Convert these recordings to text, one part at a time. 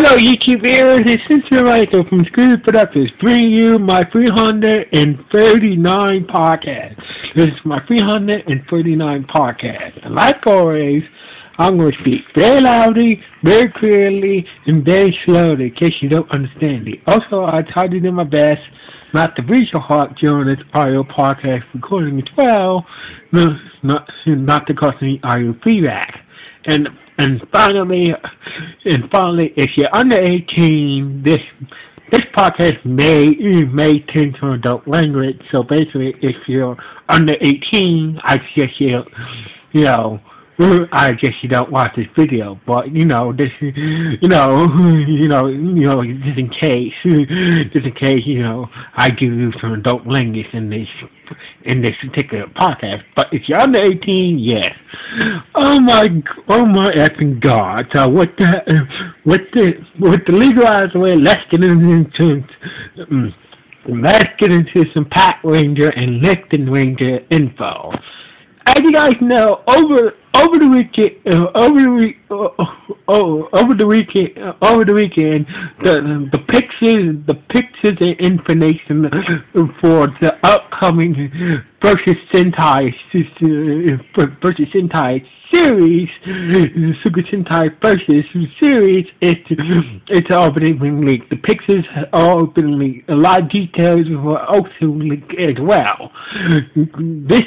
Hello, YouTube viewers. It's Sister Michael from Screen Productions, bringing you my 339 podcast. This is my 339 podcast. And like always, I'm going to speak very loudly, very clearly, and very slowly in case you don't understand me. Also, I try to do my best not to breach your heart during this audio podcast recording as well, not to cause any audio feedback. And finally, if you're under 18, this podcast may tend to adult language. So basically, if you're under 18, I suggest you don't watch this video. But just in case, I do use some adult language in this particular podcast. But if you're under 18, yes. Oh my effing God! So with the legalized way, let's get into some Patoranger and Lupinranger info. As you guys know, over the weekend, the pictures and information for the upcoming versus Sentai series, Super Sentai versus series, it's all been leaked. The pictures have all been leaked. A lot of details were also leaked as well. This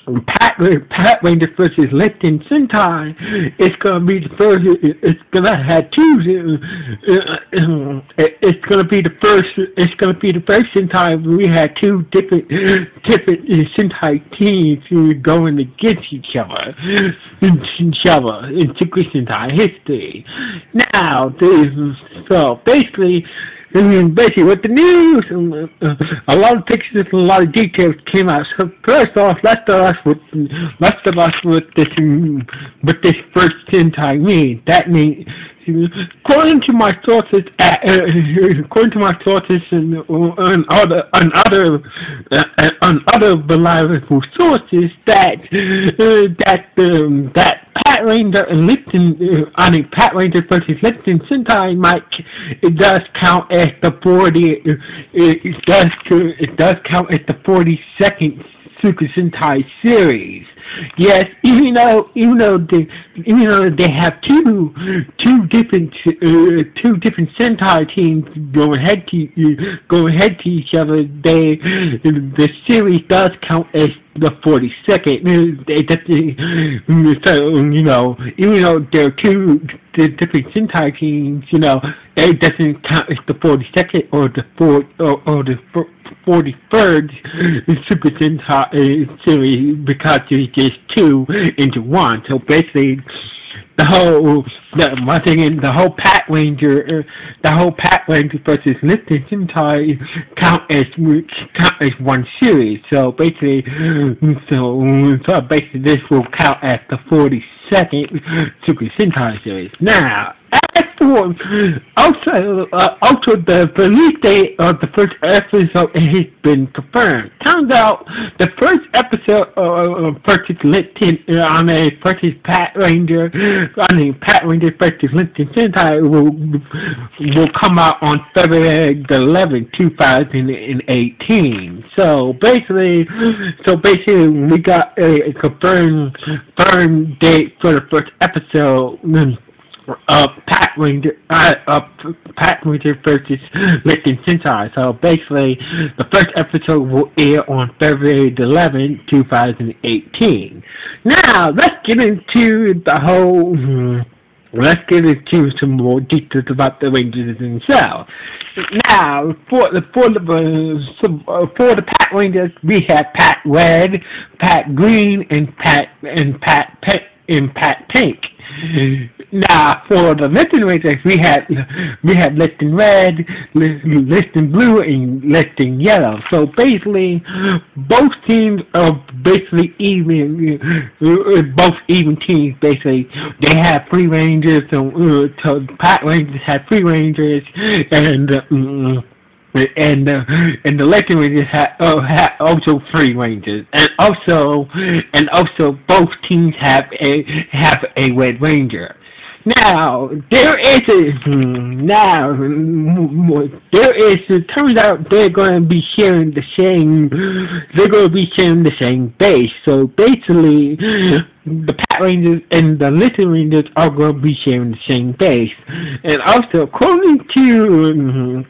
Patoranger versus Lupin Sentai. It's gonna be the first. It's gonna have two. It's gonna be the first Sentai. We had two different Sentai teams going against each other in Secret Sentai history. Now, so basically with the news, a lot of pictures and a lot of details came out. So first off, let's start off with this first Sentai meeting. That means, according to my sources, and other reliable sources, that Patoranger and Patoranger versus Lupin Sentai it does count as the 42nd Super Sentai series. Yes, even though they have two different Sentai teams going head to each other, the series does count as the 42nd. So even though there are two different Sentai teams, it doesn't count as the 42nd or the 43rd Super Sentai series, because there's just two into one. So basically, the whole Patoranger versus Lupin Sentai count as one series. So basically, this will count as the 42nd Super Sentai series. Now, also the release date of the first episode has been confirmed. Turns out the first episode of versus Patoranger versus Lupin Sentai will come out on February 11th, 2018. So basically, we got a confirmed date for the first episode of Patoranger versus Lupin Sentai. So basically, the first episode will air on February 11th, 2018. Now, let's get into some more details about the Rangers themselves. Now, for the Patorangers, we have Pat Red, Pat Green, and Pat Pink. Now, for the Lupinrangers, we had Lupin Red, Lupin Blue, and Lupin Yellow. So basically, both teams are basically even. Both even teams, basically, they have 3 Rangers. So Patorangers have 3 Rangers, and the Lupinrangers have also 3 Rangers, and also both teams have a Red Ranger. Now there is a it turns out they're going to be sharing the same. They're going to be sharing the same base. So basically, the Pat Rangers and the Little Rangers are going to be sharing the same base. And also, according to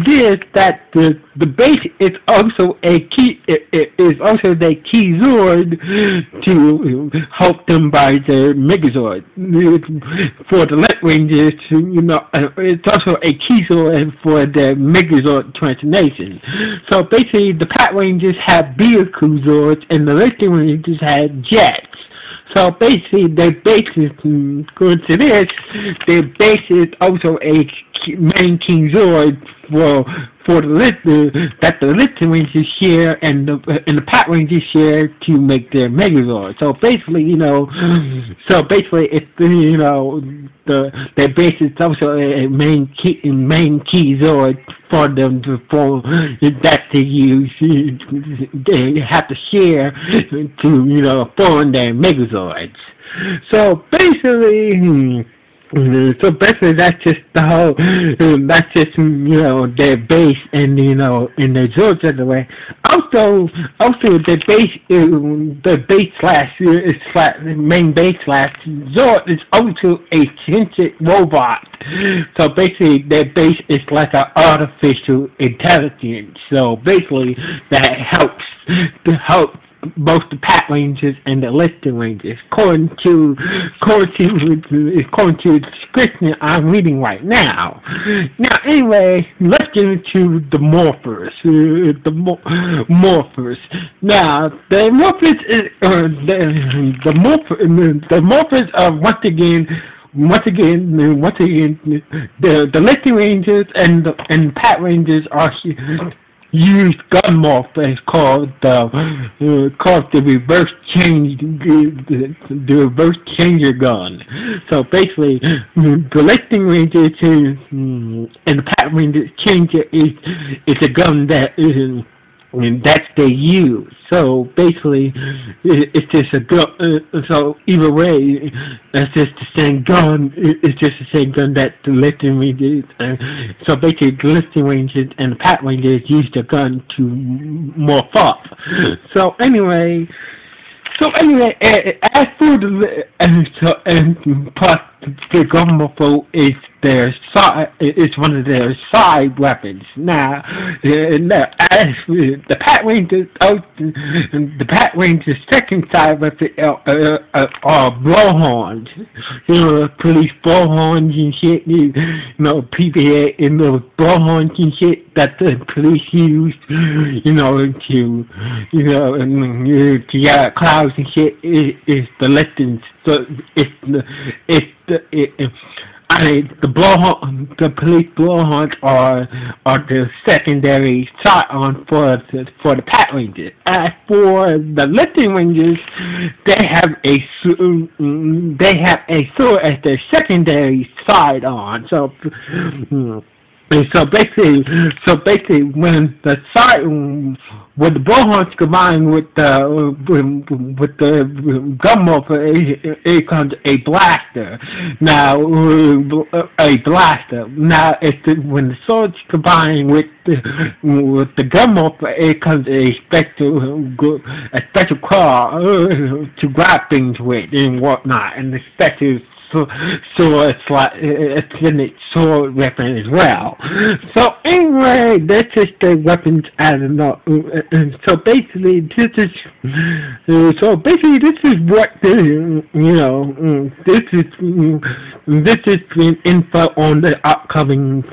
this, that the base is also a key the key Zord to help them by the Megazord. For the Light Rangers, it's also a key Zord for the Megazord transformation. So basically, the Pat Rangers have vehicle Zords and the Light Rangers have jets. So basically, their base is, according to this, their base is also a main King Zord for that the Little Rangers share and the Pat Rangers share to make their Megazord. So basically, it's their base is also a main key Zord for them that they use. They have to share to form their Megazords. So basically. That's just the whole. That's just their base and and their Zords of the way. Also the base slash main base slash Zord is also a sentient robot. So basically, their base is like an artificial intelligence. So basically, that helps to help both the Pat Rangers and the Little Rangers, according to the description I'm reading right now. Now, anyway, let's get into the Morphers. Morphers. Now, the Morphers are once again, the Little Rangers and the Pat Rangers are used gun morphers called the reverse changer gun. So basically, the Lightning Ranger and the Pat Ranger changer is a gun that they use. So basically, it's just a gun. So either way, it's just the same gun. It's just the same gun that the Lightning Rangers. So basically, the Lightning Rangers and the Pat Rangers use the gun to morph up. So anyway, as for plus the gun morpho is one of their side weapons. Now, as the Pat Rangers' second side weapon are blowhorns. Police blowhorns and shit. PPA and those blowhorns and shit that the police use. To get out clouds and shit is the lessons. So the police blowhorns are the secondary shot on for the Pat Rangers. As for the Little Rangers, they have a sword as their secondary side on. So basically, when the blowhorns combine with the gun morpher, it comes a blaster. Now, a blaster. Now, when the swords combine with the gun morpher, it comes a special claw to grab things with and whatnot, and the special extended sword weapon as well. So anyway, that's just the weapons I don't know. So basically, this is what this is info on the upcoming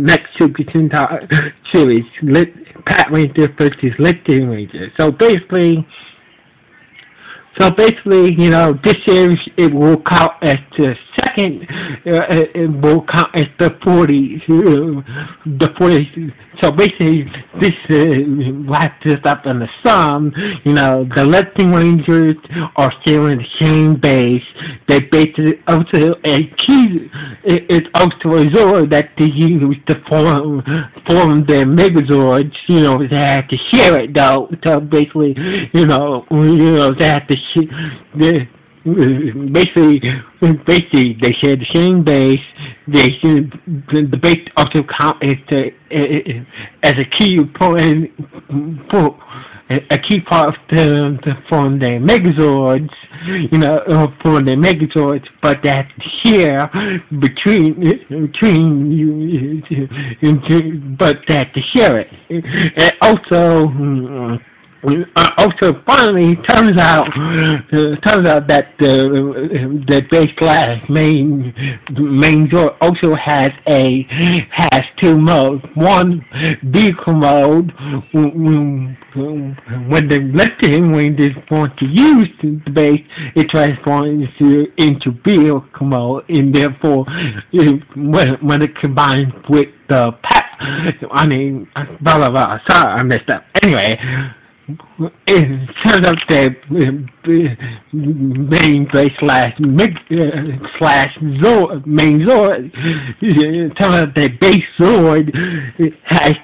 next Super Sentai series, Pat Ranger versus Little Ranger. So basically. So basically, you know, this series, it will count as the second, it will count as the 40, the 40. So basically, this wraps this up in the sum. You know, the Lifting Rangers are still in the same base. They basically also a key. It's also a Zord that they use to form their Megazords. You know, they have to share it though. So basically, they have to they basically they share the same base. The base also count as a key point for a key part of to form their Megazords, for their Megazords, but they have to share between but they have to share it. And also, finally, turns out that the base class main Zord also has two modes. One, vehicle mode, when the Lifting Rangers want to use the base, it transforms into vehicle mode, and therefore, when it combines with the blah blah blah. Sorry, I messed up. Anyway. It turns out that main base main Zord. It turns out that base Zord has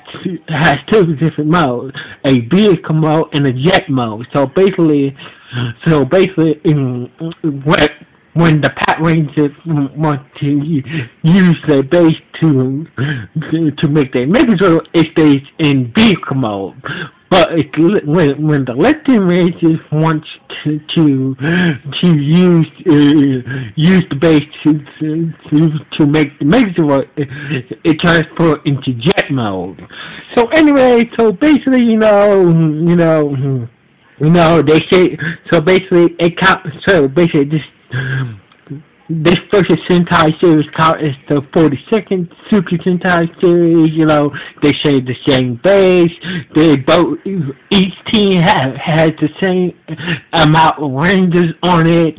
two different modes: a vehicle mode and a jet mode. So basically, when the Patrangers want to use their base to make their Megazord, it stays in vehicle mode. But when the Lifting Rangers wants to use the base to make the Megazord, it transfers into jet mode. So anyway, so basically, they say, so basically it counts. So basically this first Sentai series count as the 42nd Super Sentai series. They share the same base. Each team has the same amount of Rangers on it,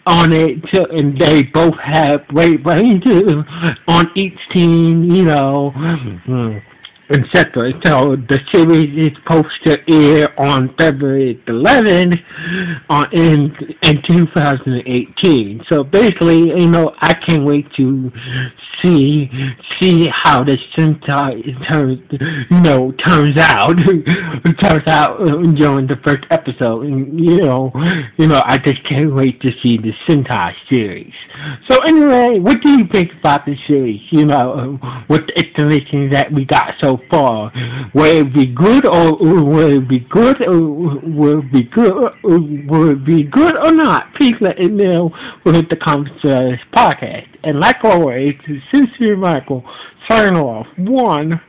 and they both have great Rangers on each team. Etc. So the series is supposed to air on February 11th in 2018. So basically, I can't wait to see how this Sentai turns out during the first episode. And, I just can't wait to see the Sentai series. So anyway, what do you think about the series? With the explanations that we got so far, will it be good or will it be good or not? Please let me know with the comments of this podcast. And like always, Sincere Michael signing off. 1